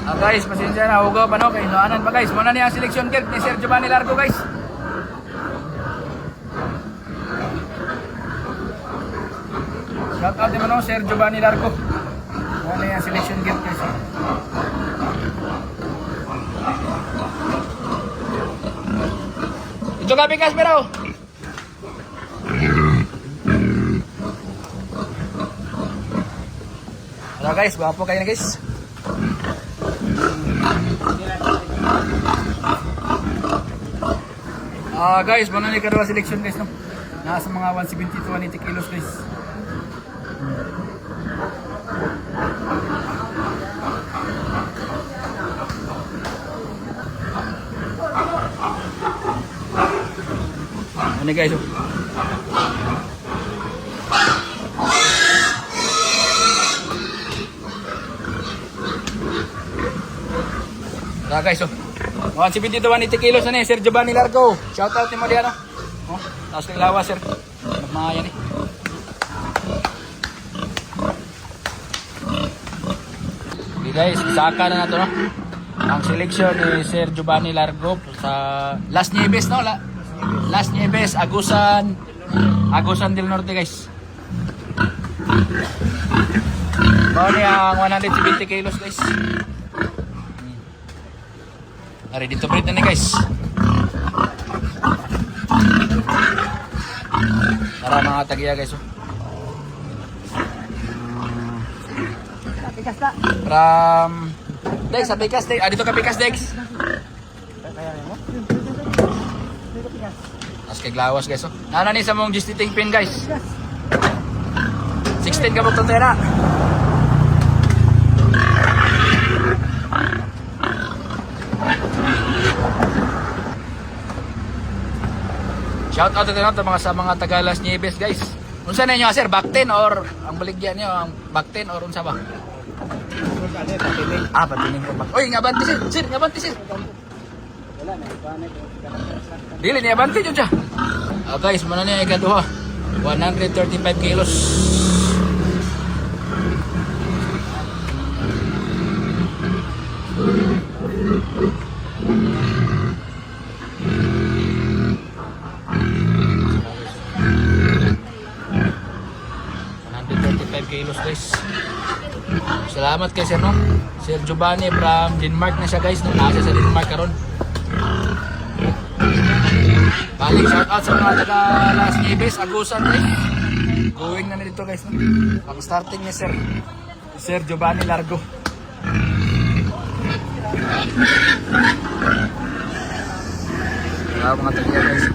Guys, pasensya na, hugaw pa no, kay Noanan pa guys. Muna niya ang selection kit ni Sir Giovanni Largo guys. Shout out naman no, Sir Giovanni Largo. Muna niya ang selection kit guys. Ito ka bigas pero. Hello guys, bawa po kayo na guys. Guys, muna ni Karwa selection guys no. Nasa mga 170 to 180 kilos guys. Ano guys? Guys, 170 to 180 kilos na Sir Giovanni Largo. Shout out ni mo diyan, no? Oh, taas kay lawas, sir. Magmaya ni. Okay guys, isaka na nato, no? Ang selection ni Sir Giovanni Largo sa Las Nieves, no? Las Nieves, Agusan del Norte, guys. Bawal niya ang 170 kilos, guys. Ready to breed na ni guys. Tara mga tagiya guys. From Dex, sa Pikas Dex. Dito ka Pikas Dex. As kay glawas guys. Nana ni sa mong gestiting pin guys. 16 ka mo tontera. Shout out to mga sa mga taga Las Nieves guys. Unsa na niyo sir, back 10 or ang baligyan niyo ang back 10 or unsa ba? Patining ko ba? Oy, ngabanti sir. Sir, ngabanti sir. Wala na dili niya banti jud siya. Guys, muna niya ikaduha. 135 kilos. Kilos guys. Salamat kay Sir no. Sir Giovanni from Denmark na siya guys. Nasa sa Denmark karon. Balik shout out sa mga taga Las Nieves, Agusan guys. Going na dito guys no. Pang starting ni Sir Giovanni Largo. Mga taga guys.